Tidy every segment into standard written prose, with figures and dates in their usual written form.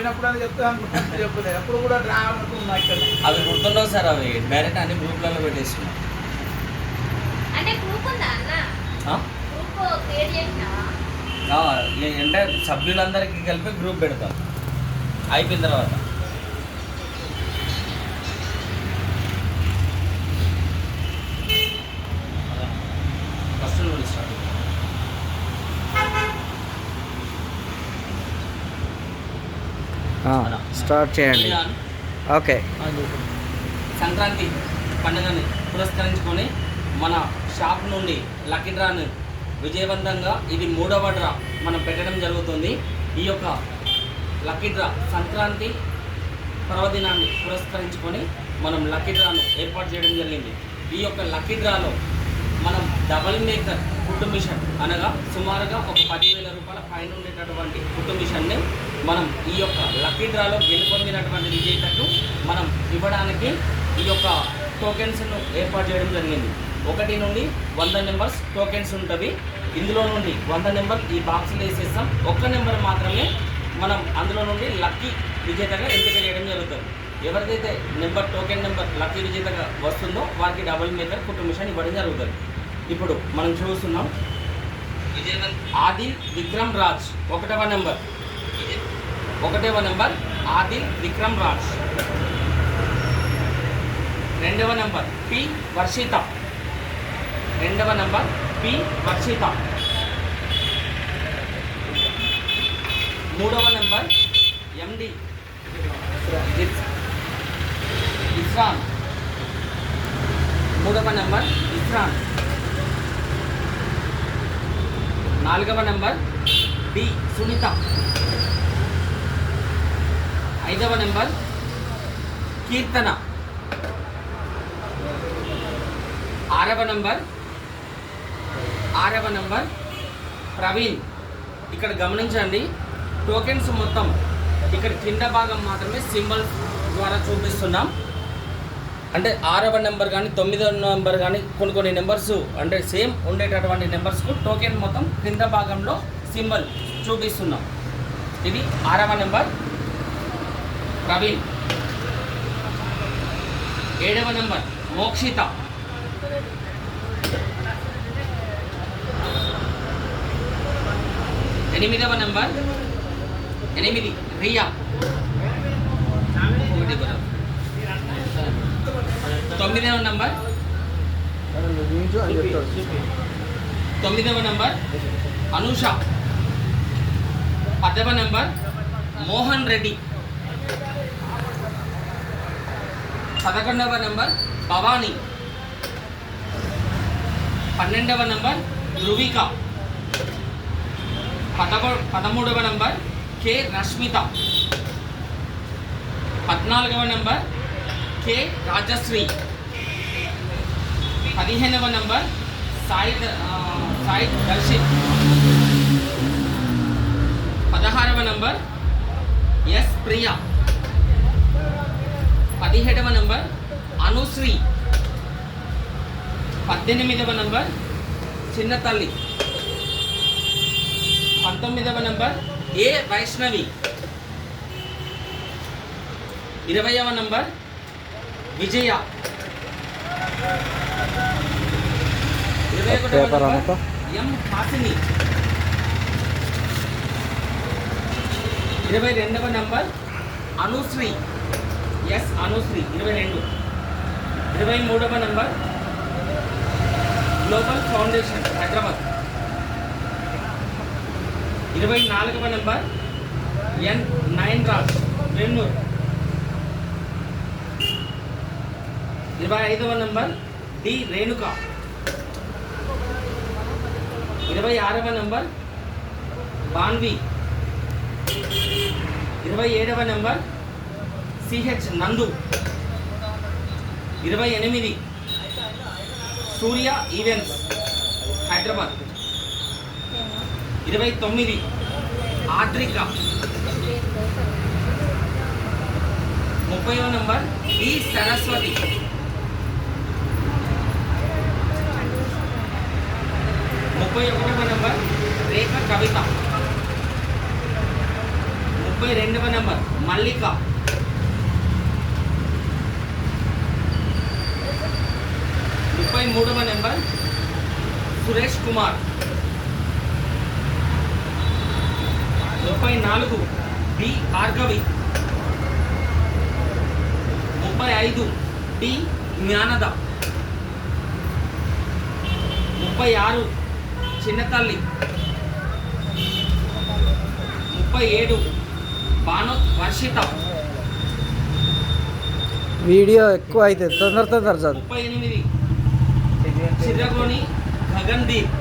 పోయినప్పుడు అని చెప్తే అనుకుంటున్నా చెప్పలేదు ఎప్పుడు కూడా డ్రా అనుకున్నా ఇక్కడ అవి గుర్తుండవు సార్, అవి డైరెక్ట్ అన్ని గ్రూప్లలో పెట్టేస్తున్నాం. అంటే గ్రూప్ ఉందా అన్న? గ్రూప్ క్రియేట్ చేసినావా? అంటే సభ్యులందరికీ కలిపి గ్రూప్ పెడతాం అయిపోయిన తర్వాత. ఫస్ట్ నుండి స్టార్ట్. స్టార్ట్ చేయండి. ఓకే. సంక్రాంతి పండుగని పురస్కరించుకొని మన షాప్ నుండి లక్కీ డ్రాను విజయవంతంగా ఇది 3వ డ్రా మనం పెట్టడం జరుగుతుంది. ఈ యొక్క లక్కీ డ్రా సంక్రాంతి పర్వదినాన్ని పురస్కరించుకొని మనం లక్కీ డ్రాను ఏర్పాటు చేయడం జరిగింది. ఈ యొక్క లక్కీ డ్రాలో మనం డబల్ మేకర్ కుట్టు మిషన్ అనగా సుమారుగా ఒక 10,000 రూపాయల పైన ఉండేటటువంటి కుట్టు మిషన్ని మనం ఈ యొక్క లక్కీ డ్రాలో గెలుపొందినటువంటి విజేతకు మనం ఇవ్వడానికి ఈ యొక్క టోకెన్స్ను ఏర్పాటు చేయడం జరిగింది. 1 నుండి 100 నెంబర్స్ టోకెన్స్ ఉంటుంది. ఇందులో నుండి 100 నెంబర్ ఈ బాక్స్లో వేసేస్తాం. 1 నెంబర్ మాత్రమే మనం అందులో నుండి లక్కీ విజేతగా ఎంపిక చేయడం జరుగుతుంది. ఎవరికైతే నెంబర్ టోకెన్ నెంబర్ లక్కీ విజేతగా వస్తుందో వారికి డబుల్ మేకర్ కుట్టు మిషన్ ఇవ్వడం జరుగుతుంది. ఇప్పుడు మనం చూస్తున్నాం ఆదిల్ విక్రమ్ రాజ్ 1వ నెంబర్. 1వ నెంబర్ ఆదిల్ విక్రమ్ రాజ్. 2వ నెంబర్ పి వర్షిత. 2వ నెంబర్ పి వర్షిత. 3వ నెంబర్ ఎండి ఇస్రాన్. 3వ నెంబర్ ఇస్రాన్. 4వ నెంబర్ డి సునీత. 5వ నెంబర్ కీర్తన. 6వ నెంబర్ ప్రవీణ్. ఇక్కడ గమనించండి, టోకెన్స్ మొత్తం ఇక్కడ కింద భాగం మాత్రమే సింబల్స్ ద్వారా చూపిస్తున్నాం. అంటే 6వ నెంబర్ కానీ 9వ నెంబర్ కానీ కొన్ని నెంబర్స్ అంటే సేమ్ ఉండేటటువంటి నెంబర్స్కు టోకెన్ మొత్తం కింద భాగంలో సింబల్ చూపిస్తున్నాం. ఇది 6వ నెంబర్ ప్రవీణ్. 7వ నెంబర్ మోక్షిత. 8వ నెంబర్ 8 రియా. 9వ నెంబర్ 9వ నెంబర్ అనూష. 10వ నెంబర్ మోహన్ రెడ్డి. 11వ నెంబర్ భవానీ. 12వ నెంబర్ ధృవిక. 13వ నెంబర్ కె రష్మిత. 14వ నెంబర్ కె రాజశ్రీ. 15వ నెంబర్ సాయి దర్శిత్. 16వ నెంబర్ ఎస్ ప్రియా. 17వ నెంబర్ అనుశ్రీ. 18వ నెంబర్ చిన్న తల్లి. 19వ నెంబర్ ఏ వైష్ణవి. 20వ నెంబర్ విజయ. 21వ నెంబర్ ఎం హాసిని. 22వ నెంబర్ అనుశ్రీ ఎస్ అనుశ్రీ 22. 23వ నెంబర్ గ్లోబల్ ఫౌండేషన్ హైదరాబాద్. 24వ నెంబర్ ఎన్ నైన్ రాజ్ వెన్నూర్. 25వ నెంబర్ డి రేణుక. 26వ నెంబర్ బాన్వి. 27వ number CH Nandu. 28 Surya events Hyderabad. 29 Adrika. 30వ నెంబర్ ఈ సరస్వతి. 31వ నెంబర్ రేఖ కవిత. 32వ నెంబర్ మల్లిక. 33వ number Suresh Kumar. 34 B Bhargavi. 35 D Gnanada. 36 Chinnatalli. 37 Bhanuth Varshitha. Video ఎక్కువ అవుతుంది, తొందర చదువు. 38 Chiragoni Gagandeep.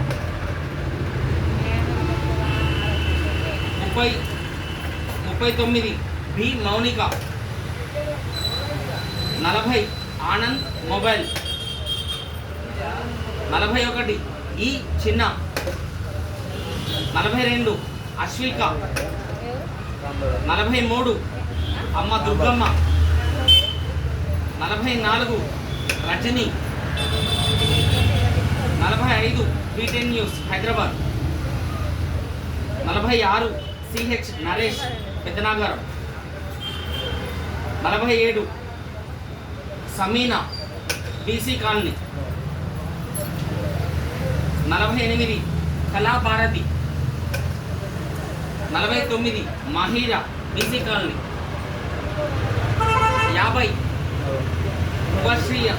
39 B Mounika. 40 Anand mobile. 41 E Chinna. 42 Ashwika. 43 అమ్మ దుర్గమ్మ. 44 రజని. 45 వీటెన్ news Hyderabad. 46 CH Naresh Peddanagaram. 47 Sameena BC colony. 48 Kalabharati. 49 Mahira BC colony. 50 Shubhashriya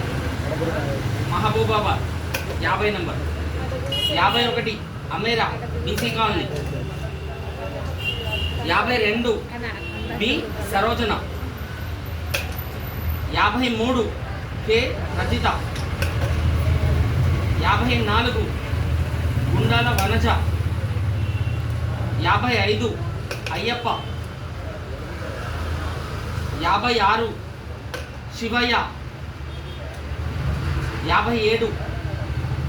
Mahabubabad 50 number. 51 Ameera BC colony. 52 B Sarojana. 53 K Rajitha. 54 Gundala Vanaja. 55 Ayyappa. 56 Shivayya. 57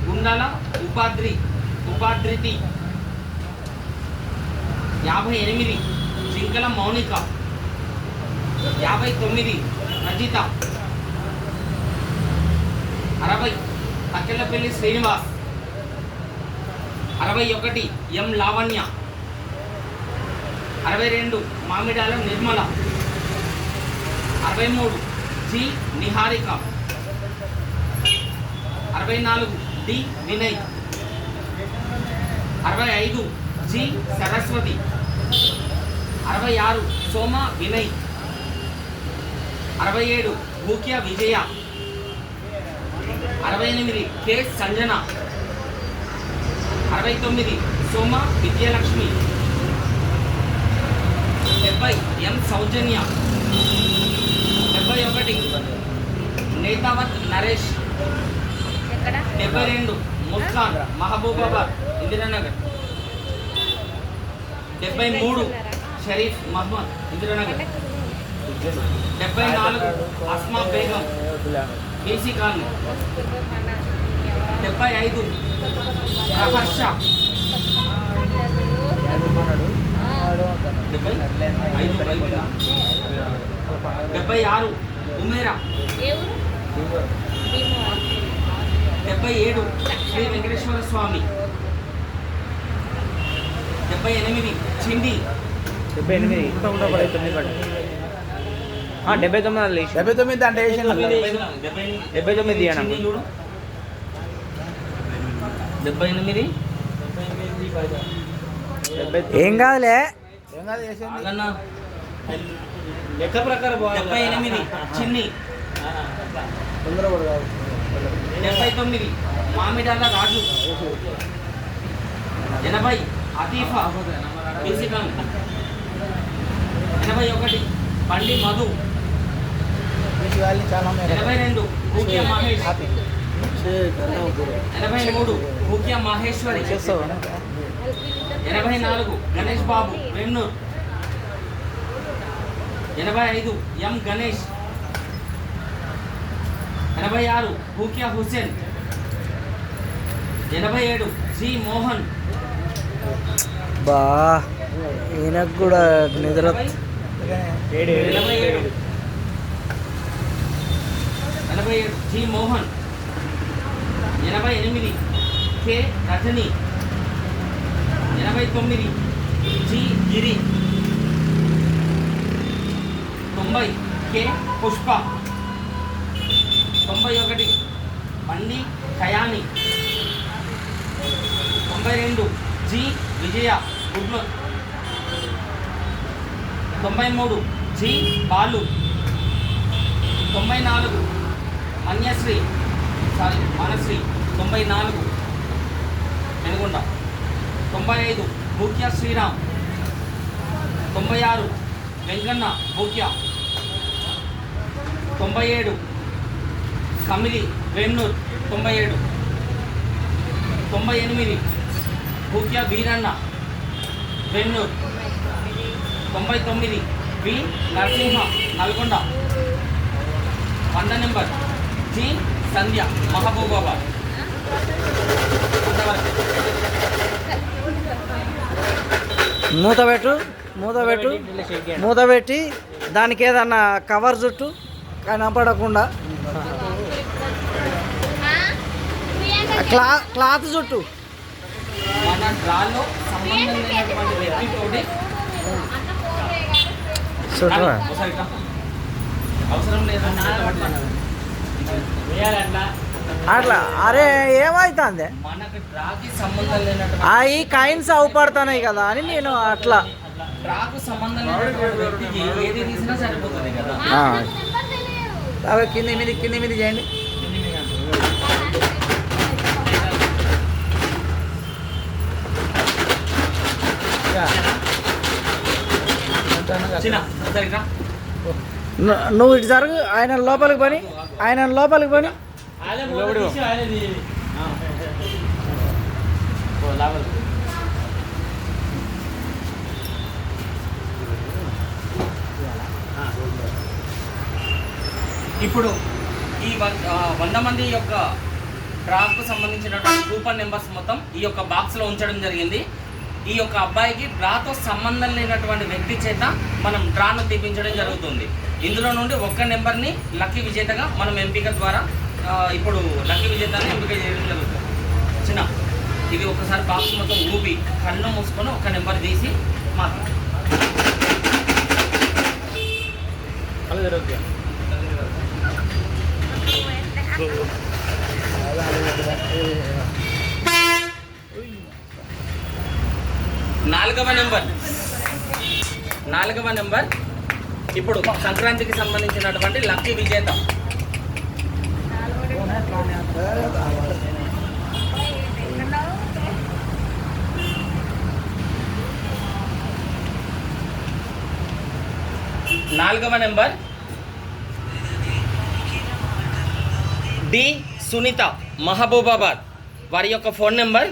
Gundala Upadrithi. 58 Jinkala Mounika. 59 Rajitha. 60 Takkellapalli Srinivas. 61 M Lavanya. 62 Mamidala Nirmala. 63 G Niharika. 64 D Vinay. 65 G Saraswati. 66 Soma Vinay. 67 Bhukya విజయ. 68 కె సంజన. 69 సోమ విద్యాలక్ష్మి. 70 ఎం సౌజన్య. 71 నేతావత్ నరేష్. 72 ముస్కాన్ మహబూబాబాద్ ఇందిరానగర్. 73 షరీఫ్ మహమ్మద్ ఇందిరానగర్. 74 Asma Begum BC colony. 75 ప్రహర్ష. 76 ఉమేరా. 77 శ్రీ వెంకటేశ్వర స్వామి. 78 చిండి. 79 అంటే 79 చిండి చూడు. 78 ఏం కాదులే. అదన్నా లెక్క ప్రకారం 78 Chinni. 79 Mamidala Raju. 80 Atifa BC colony. 81 Bandi Madhu. 82 Bhukya Mahesh. 83 Bhukya Maheshwari. 84 Ganesh Babu Vennur. 85 M Ganesh. 86 Bhukya Hussain. 87 G Mohan. బా ఈయనకు కూడా నిద్ర. 87 G Mohan. 88 K Rajani. 89 G Giri. 90 K Pushpa, 91 Bandi Kayani, 92 G Vijaya Gudlu, 93 G Balu, 94 Manasri 94 Venugonda, 95 Bhukya Sriram, 96 Venkanna Bhukya, 97 Kamili వేమ్నూర్ 97, 98 Bhukya Veeranna వేమ్నూర్, 99 వి నరసింహ నల్గొండ, 100 నెంబర్ జి సంధ్య మహబూబాబాద్. మూత పెట్టి దానికి ఏదన్నా కవర్ చుట్టూ కనపడకుండా క్లాత్ చుట్టూ. మన డ్రాలో సంబంధం లేనటువంటి వ్యక్తితోటి అవసరం లేదన్నా అట్లా. అరే ఏమైతుంది మనకు డ్రాకి సంబంధం లేనటువంటి అవి కాయిన్స్ అవుపడుతున్నాయి కదా అని నేను అట్లా. డ్రాకు సంబంధం లేనటువంటి వ్యక్తికి ఏది తీసినా సరిపోతుంది కదా. అవి కింది మీద చేయండి. చిన్న సరిగ్గా నువ్వు ఇటు జరుగు, ఆయన లోపలికి పని. ఇప్పుడు ఈ 100 మంది యొక్క డ్రాకు సంబంధించినటువంటి కూపన్ నెంబర్స్ మొత్తం ఈ యొక్క బాక్స్లో ఉంచడం జరిగింది. ఈ యొక్క అబ్బాయికి డ్రాతో సంబంధం లేనటువంటి వ్యక్తి చేత మనం డ్రాను తీపించడం జరుగుతుంది. ఇందులో నుండి ఒక్క నెంబర్ని లక్కీ విజేతగా మనం ఎంపిక ద్వారా ఇప్పుడు లక్కీ విజేతాన్ని ఎంపిక చేయడం జరుగుతుంది. చిన్న ఇది ఒకసారి బాక్స్ మొత్తం ఊపి కన్ను మూసుకొని ఒక నెంబర్ తీసి మాట్లాడు. నాలుగవ నెంబర్ ఇప్పుడు సంక్రాంతికి సంబంధించినటువంటి లక్కీ విజేత. నాలుగవ నెంబర్ డి సునీత మహబూబాబాద్. వారి యొక్క phone number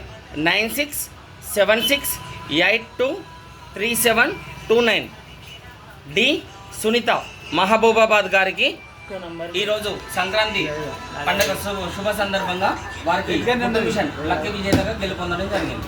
9676823729. D Sunitha Mahabubabad గారికి ఈరోజు సంక్రాంతి పండుగ శుభ సందర్భంగా వారికి లక్కీ విజేతగా గెలుపొందడం జరిగింది.